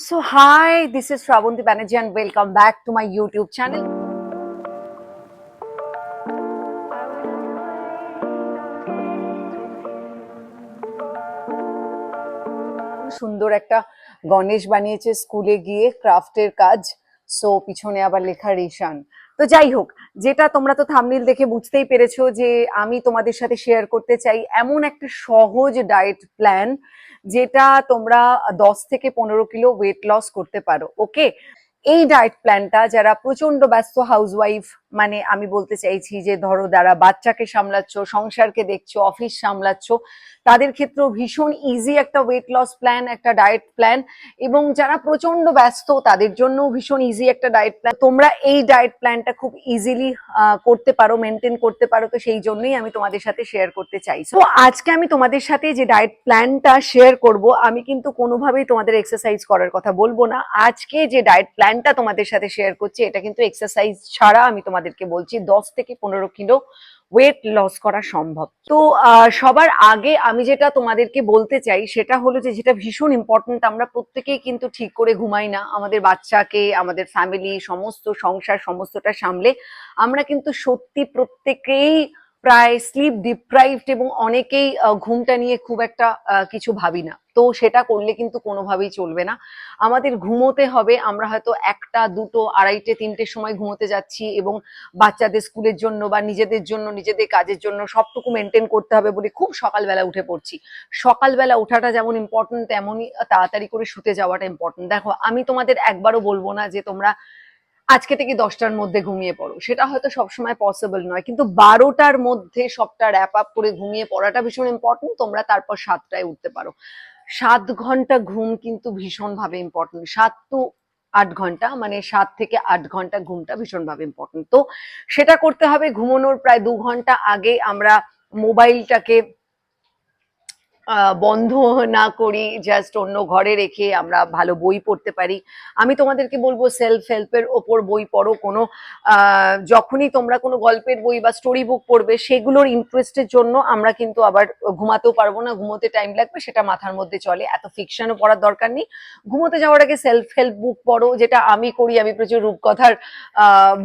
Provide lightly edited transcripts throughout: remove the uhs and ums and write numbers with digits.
So hi, this is Shravanti Banerjee and welcome back to my YouTube channel. সুন্দর একটা গণেশ বানিয়েছে স্কুলে গিয়ে ক্রাফটের কাজ। সো পিছনে আবার লেখা রেশান। তো যাই হোক, যেটা তোমরা তো থাম্বনেল দেখে বুঝতেই পেরেছো যে আমি তোমাদের সাথে শেয়ার করতে চাই এমন একটা সহজ ডায়েট প্ল্যান যেটা তোমরা 10 থেকে 15 কিলো ওয়েট লস করতে পারো। ওকে, এই ডায়েট প্ল্যানটা যারা প্রচন্ড ব্যস্ত হাউসওয়াইফ, মানে আমি বলতে চাইছি যে ধরো যারা বাচ্চাকে সামলাচ্ছ, সংসারকে দেখছো, অফিস সামলাচ্ছ, তাদের ক্ষেত্রেও ভীষণ ইজি একটা ওয়েট লস প্ল্যান, একটা ডায়েট প্ল্যান। এবং যারা প্রচন্ড ব্যস্ত তাদের জন্য ভীষণ ইজি একটা ডায়েট প্ল্যান। তোমরা এই ডায়েট প্ল্যানটা খুব ইজিলি করতে পারো, মেনটেন করতে পারো। তো সেই জন্যই আমি তোমাদের সাথে শেয়ার করতে চাই। তো আজকে আমি তোমাদের সাথে যে ডায়েট প্ল্যানটা শেয়ার করব, আমি কিন্তু কোনোভাবেই তোমাদের এক্সারসাইজ করার কথা বলবো না। আজকে যে ডায়েট প্ল্যানটা তোমাদের সাথে শেয়ার করছি, এটা কিন্তু এক্সারসাইজ ছাড়া আমি তোমাদেরকে বলছি 10 থেকে 15 কিলো ওয়েট লস করা সম্ভব। তো সবার আগে আমি যেটা তোমাদেরকে বলতে চাই সেটা হলো যে যেটা ভীষণ ইম্পর্টেন্ট, আমরা প্রত্যেকেই কিন্তু ঠিক করে ঘুমাই না। আমাদের বাচ্চাকে, আমাদের ফ্যামিলি, সমস্ত সংসার সমস্তটা সামলে আমরা কিন্তু সত্যি প্রত্যেকেই প্রায় স্লিপ ডিপ্রাইভড এবং অনেকেই ঘুমটা নিয়ে খুব একটা কিছু ভাবি না। তো সেটা করলে কিন্তু কোনোভাবেই চলবে না। আমাদের ঘুমোতে হবে। আমরা হয়তো 1টা 2টো 2:30টে 3টের সময় ঘুমোতে যাচ্ছি এবং বাচ্চাদের স্কুলের জন্য বা নিজেদের জন্য, নিজেদের কাজের জন্য সবটুকু মেনটেন করতে হবে বলে খুব সকালবেলা উঠে পড়ছি। সকালবেলা ওঠাটা যেমন ইম্পর্টেন্ট, তেমনই তাড়াতাড়ি করে শুতে যাওয়াটা ইম্পর্টেন্ট। দেখো, আমি তোমাদের একবারও বলবো না যে তোমরা আজকে থেকে 10টার মধ্যে ঘুমিয়ে পড়ো, সেটা হয়তো সবসময় পসিবল নয়, কিন্তু 12টার মধ্যে সবটা র্যাপ আপ করে ঘুমিয়ে পড়াটা ভীষণ ইম্পর্টেন্ট। তোমরা তারপর 7টায় উঠতে পারো। 7 ঘন্টা ঘুম কিন্তু ভীষণভাবে ইম্পর্টেন্ট। 7 to 8 ঘন্টা, মানে 7 থেকে 8 ঘন্টা ঘুমটা ভীষণভাবে ইম্পর্টেন্ট। তো সেটা করতে হবে। ঘুমানোর প্রায় 2 ঘন্টা আগে আমরা মোবাইলটাকে বন্ধ না করি, জাস্ট অন্য ঘরে রেখে আমরা ভালো বই পড়তে পারি। আমি তোমাদেরকে বলবো সেলফ হেল্পের ওপর বই পড়ো। কোনো যখনই তোমরা কোনো গল্পের বই বা স্টোরি বুক পড়বে, সেগুলোর ইন্টারেস্টের জন্য আমরা কিন্তু আবার ঘুমাতেও পারবো না, ঘুমোতে টাইম লাগবে, সেটা মাথার মধ্যে চলে। এত ফিকশনও পড়ার দরকার নেই। ঘুমোতে যাওয়ার আগে সেলফ হেল্প বুক পড়ো, যেটা আমি করি। আমি প্রচুর রূপকথার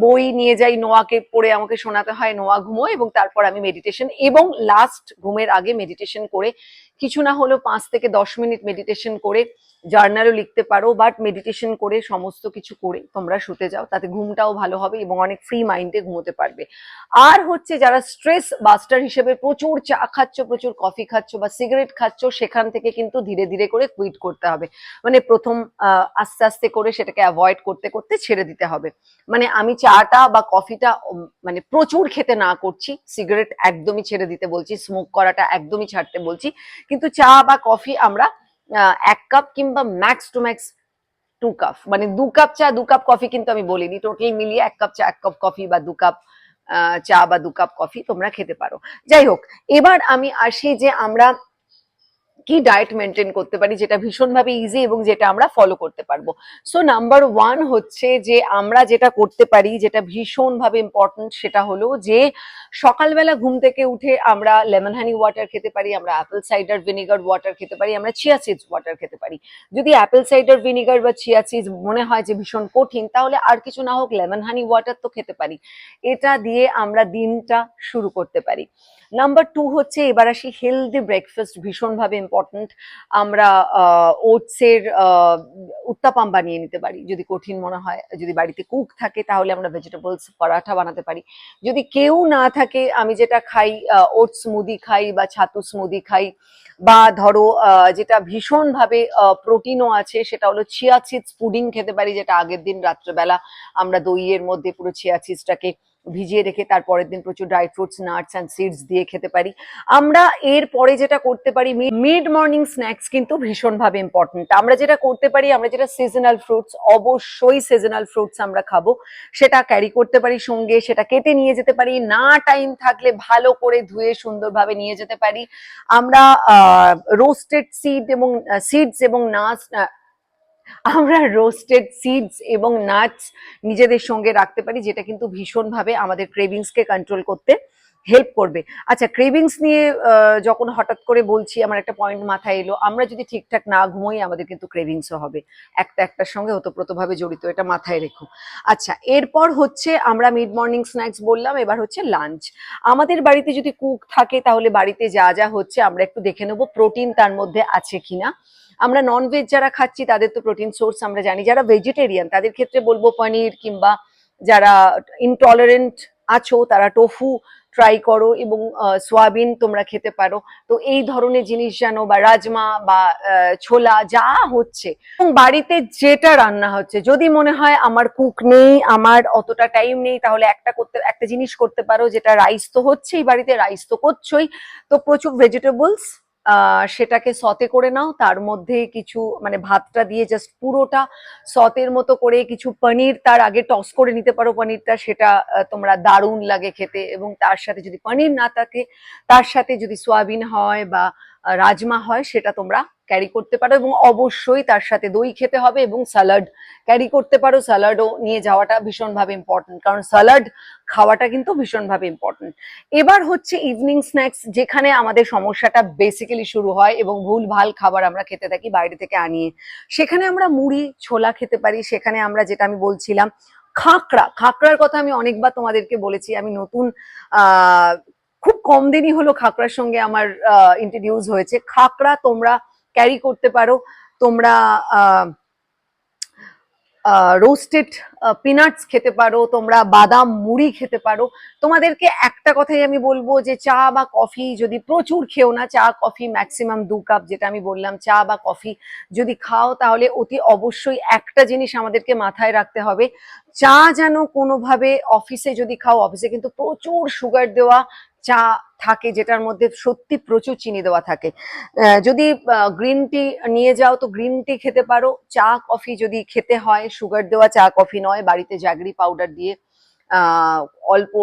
বই নিয়ে যাই, নোয়াকে পড়ে আমাকে শোনাতে হয়, নোয়া ঘুমোয় এবং তারপর আমি মেডিটেশন, এবং লাস্ট ঘুমের আগে মেডিটেশন করে, কিছু না হলেও 5 থেকে 10 মিনিট মেডিটেশন করে, জার্নালও লিখতে পারো, বাট মেডিটেশন করে সমস্ত কিছু করে তোমরা শুতে যাও। তাতে ঘুমটাও ভালো হবে এবং অনেক ফ্রি মাইন্ডে ঘুমোতে পারবে। আর হচ্ছে, যারা স্ট্রেস বাস্টার হিসেবে প্রচুর চা খাচ্ছ, প্রচুর কফি খাচ্ছ বা সিগারেট খাচ্ছ, সেখান থেকে কিন্তু ধীরে ধীরে করে কুইট করতে হবে। মানে প্রথম আস্তে আস্তে করে সেটাকে অ্যাভয়েড করতে করতে ছেড়ে দিতে হবে। মানে আমি চাটা বা কফিটা মানে প্রচুর খেতে না করছি, সিগারেট একদমই ছেড়ে দিতে বলছি, স্মোক করাটা একদমই ছাড়তে বলছি, কিন্তু চা বা কফি আমরা 1 কাপ কিংবা ম্যাক্স টু ম্যাক্স 2 কাপ, মানে 2 কাপ চা 2 কাপ কফি কিন্তু আমি বলিনি, টোটাল মিলিয়ে 1 কাপ চা 1 কাপ কফি বা 2 কাপ চা বা 2 কাপ কফি তোমরা খেতে পারো। যাই হোক, এবার আমি আসি যে আমরা কি ডায়েট মেনটেন করতে পারি যেটা ভীষণভাবে ইজি এবং যেটা আমরা ফলো করতে পারবো। সো নাম্বার 1 হচ্ছে যে আমরা যেটা করতে পারি, যেটা ভীষণভাবে ইম্পর্টেন্ট, সেটা হলো যে সকালবেলা ঘুম থেকে উঠে আমরা লেমন হানি ওয়াটার খেতে পারি, আমরা অ্যাপেল সাইডার ভিনিগার ওয়াটার খেতে পারি, আমরা চিয়া সিডস ওয়াটার খেতে পারি। যদি অ্যাপেল সাইডার ভিনিগার বা চিয়া সিডস মনে হয় যে ভীষণ কঠিন, তাহলে আর কিছু না হোক লেমন হানি ওয়াটার তো খেতে পারি। এটা দিয়ে আমরা দিনটা শুরু করতে পারি। নাম্বার 2 হচ্ছে, এবার আসি হেলদি ব্রেকফাস্ট, ভীষণভাবে ইম্পর্টেন্ট। আমরা ওটসের উত্তাপাম বানিয়ে নিতে পারি যদি কঠিন মনে হয়। যদি বাড়িতে কুক থাকে তাহলে আমরা ভেজিটেবলস পরাঠা বানাতে পারি। যদি কেউ না থাকে, আমি যেটা খাই, ওটস স্মুদি খাই বা ছাতু স্মুদি খাই, বা ধরো যেটা ভীষণভাবে প্রোটিনও আছে, সেটা হলো চিয়া সিডস পুডিং খেতে পারি, যেটা আগের দিন রাত্রেবেলা আমরা দইয়ের মধ্যে পুরো চিয়া সিডসটাকে ভিজিয়ে রেখে তারপরের দিন প্রচুর dry fruits, nuts and seeds দিয়ে খেতে পারি। আমরা এর পরে যেটা করতে পারি, মিড মর্নিং স্ন্যাক্স কিন্তু ভীষণভাবে ইম্পর্টেন্ট। আমরা যেটা করতে পারি, আমরা যেটা সিজনাল ফ্রুটস, অবশ্যই সিজনাল ফ্রুটস আমরা খাবো, সেটা ক্যারি করতে পারি সঙ্গে, সেটা কেটে নিয়ে যেতে পারি, না টাইম থাকলে ভালো করে ধুয়ে সুন্দরভাবে নিয়ে যেতে পারি। আমরা রোস্টেড সিডস এবং নাটস, আমরা রোস্টেড সিডস এবং নাটস নিজেদের সঙ্গে রাখতে পারি, যেটা কিন্তু ভীষণভাবে আমাদের ক্রেভিংসকে কন্ট্রোল করতে হেল্প করবে। আচ্ছা, ক্রেভিংস নিয়ে যখন হঠাৎ করে বলছি, আমার একটা পয়েন্ট মাথায় এলো, আমরা যদি ঠিকঠাক না ঘুমোই আমাদের কিন্তু ক্রেভিংসও হবে, একটা একটার সঙ্গে ওতপ্রোতভাবে জড়িত, এটা মাথায় রেখো। আচ্ছা, এরপর হচ্ছে আমরা মিড মর্নিং স্ন্যাক্স বললাম, এবার হচ্ছে লাঞ্চ। আমাদের বাড়িতে যদি কুক থাকে তাহলে বাড়িতে যা যা হচ্ছে আমরা একটু দেখে নেবো প্রোটিন তার মধ্যে আছে কিনা। আমরা ননভেজ যারা খাচ্ছি তাদের তো প্রোটিন সোর্স আমরা জানি, যারা ভেজিটেরিয়ান তাদের ক্ষেত্রে বলবো পনির, কিংবা যারা ইনটলারেন্ট আছো তারা টোফু ট্রাই করো, এবং সোয়াবিন তোমরা খেতে পারো। তো এই ধরনের জিনিস জানো, বা রাজমা বা ছোলা যা হচ্ছে, এবং বাড়িতে যেটা রান্না হচ্ছে, যদি মনে হয় আমার কুক নেই, আমার অতটা টাইম নেই, তাহলে একটা জিনিস করতে পারো, যেটা রাইস তো হচ্ছেই বাড়িতে, রাইস তো করছোই, তো প্রচুর ভেজিটেবলস সেটাকে সতে করে নাও, তার মধ্যে কিছু মানে ভাতটা দিয়ে জাস্ট পুরোটা সতের মতো করে কিছু পনির তার আগে টস করে নিতে পারো, পনিরটা, সেটা তোমরা দারুণ লাগে খেতে। এবং তার সাথে যদি পনির না থাকে, তার সাথে যদি সোয়াবিন হয় বা রাজমা হয়, সেটা তোমরা ক্যারি করতে পারো, এবং অবশ্যই তার সাথে দই খেতে হবে, এবং স্যালাড ক্যারি করতে পারো। স্যালাডও নিয়ে যাওয়াটা ভীষণভাবে ইম্পর্টেন্ট, কারণ স্যালাড খাওয়াটা কিন্তু ভীষণভাবে ইম্পর্টেন্ট। এবার হচ্ছে ইভিনিং স্ন্যাক্স, যেখানে আমাদের সমস্যাটা বেসিক্যালি শুরু হয় এবং ভুলভাল খাবার আমরা খেতে থাকি বাইরে থেকে আনিয়ে। সেখানে আমরা মুড়ি ছোলা খেতে পারি, সেখানে আমরা, যেটা আমি বলছিলাম, খাকড়ার কথা আমি অনেকবার তোমাদেরকে বলেছি, আমি নতুন খুব কম দিনই হলো খাকড়ার সঙ্গে আমার ইন্ট্রোডিউস হয়েছে। খাকড়া তোমরা ক্যারি করতে পারো, তোমরা রোস্টেড পিনাটস খেতে পারো, তোমরা বাদাম মুড়ি খেতে পারো। তোমাদেরকে একটা কথাই আমি বলবো, যে চা বা কফি যদি প্রচুর খেও না, চা কফি ম্যাক্সিমাম 2 কাপ, যেটা আমি বললাম, চা বা কফি যদি খাও, তাহলে অতি অবশ্যই একটা জিনিস আমাদেরকে মাথায় রাখতে হবে, চা যেন কোনোভাবে, অফিসে যদি খাও, অফিসে কিন্তু প্রচুর সুগার দেওয়া চা থাকে, যেটার মধ্যে সত্যি প্রচুর চিনি দেওয়া থাকে। যদি গ্রিন টি নিয়ে যাও তো গ্রিন টি খেতে পারো। চা কফি যদি খেতে হয়, সুগার দেওয়া চা কফি নয়, বাড়িতে জাগরি পাউডার দিয়ে অল্প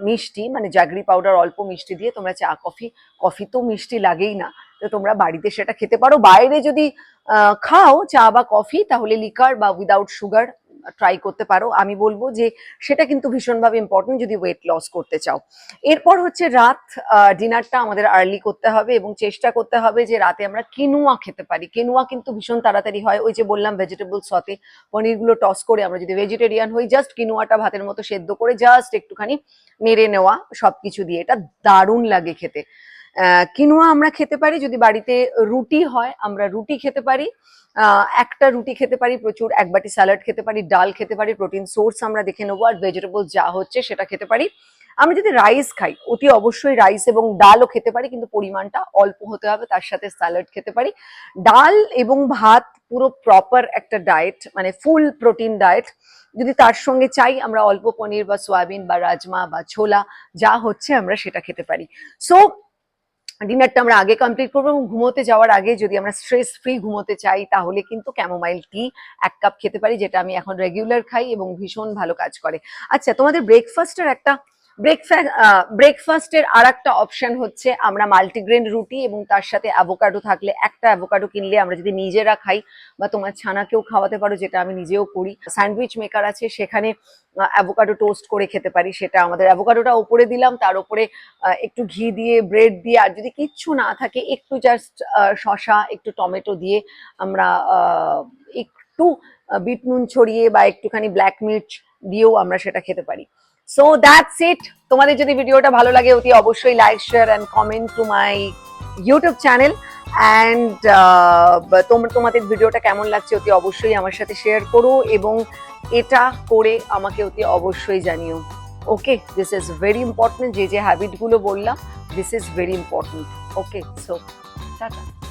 মিষ্টি, মানে জাগরি পাউডার অল্প মিষ্টি দিয়ে তোমরা চা কফি তো মিষ্টি লাগেই না, তো তোমরা বাড়িতে সেটা খেতে পারো। বাইরে যদি খাও চা বা কফি, তাহলে লিকার বা উইদাউট সুগার ট্রাই করতে পারো। আমি বলবো যে সেটা কিন্তু ভীষণভাবে ইম্পর্টেন্ট যদি ওয়েট লস করতে চাও। এরপর হচ্ছে রাত, ডিনারটা আমাদের আর্লি করতে হবে, এবং চেষ্টা করতে হবে যে রাতে আমরা কিনুয়া খেতে পারি। কিনুয়া কিন্তু ভীষণ তাড়াতাড়ি হয়, ওই যে বললাম ভেজিটেবল সতে, পনিরগুলো টস করে, আমরা যদি ভেজিটেরিয়ান হই, জাস্ট কিনুয়াটা ভাতের মতো সেদ্ধ করে জাস্ট একটুখানি নেড়ে নেওয়া সবকিছু দিয়ে, এটা দারুণ লাগে খেতে। কিনুয়া আমরা খেতে পারি। যদি বাড়িতে রুটি হয়, আমরা রুটি খেতে পারি, একটা রুটি খেতে পারি, প্রচুর এক বাটি স্যালাড খেতে পারি, ডাল খেতে পারি, প্রোটিন সোর্স আমরা দেখে নেবো, আর ভেজিটেবল যা হচ্ছে সেটা খেতে পারি। আমরা যদি রাইস খাই, অতি অবশ্যই রাইস এবং ডালও খেতে পারি, কিন্তু পরিমাণটা অল্প হতে হবে, তার সাথে স্যালাড খেতে পারি। ডাল এবং ভাত পুরো প্রপার একটা ডায়েট, মানে ফুল প্রোটিন ডায়েট। যদি তার সঙ্গে চাই, আমরা অল্প পনির বা সোয়াবিন বা রাজমা বা ছোলা যা হচ্ছে আমরা সেটা খেতে পারি। সো ডিনারটা আমরা আগে কমপ্লিট করবো, এবং ঘুমোতে যাওয়ার আগে যদি আমরা স্ট্রেস ফ্রি ঘুমোতে চাই, তাহলে কিন্তু ক্যামোমাইল টি 1 কাপ খেতে পারি, যেটা আমি এখন রেগুলার খাই এবং ভীষণ ভালো কাজ করে। আচ্ছা, তোমাদের ব্রেকফাস্টের আর একটা অপশন হচ্ছে, আমরা মাল্টিগ্রেন রুটি এবং তার সাথে অ্যাভোকাডো থাকলে, একটা অ্যাভোকাডো কিনলে আমরা যদি নিজেরা খাই, বা তোমার ছানাকেও খাওয়াতে পারো, যেটা আমি নিজেও করি, স্যান্ডউইচ মেকার আছে, সেখানে অ্যাভোকাডো টোস্ট করে খেতে পারি। সেটা আমাদের অ্যাভোকাডোটা উপরে দিলাম, তার উপরে একটু ঘি দিয়ে, ব্রেড দিয়ে, আর যদি কিচ্ছু না থাকে, একটু জাস্ট শসা, একটু টমেটো দিয়ে আমরা একটু বিট নুন ছড়িয়ে বা একটুখানি ব্ল্যাক মির্চ দিয়েও আমরা সেটা খেতে পারি। So that's it. তোমাদের যদি ভিডিওটা ভালো লাগে, অতি অবশ্যই like, share and comment to my YouTube channel. And তোমাদের ভিডিওটা কেমন লাগছে অতি অবশ্যই আমার সাথে শেয়ার করো, এবং এটা করে আমাকে অতি অবশ্যই জানিও। ওকে, দিস ইজ ভেরি ইম্পর্টেন্ট, যে হ্যাবিটগুলো বললাম, this is very important. Okay, so tata.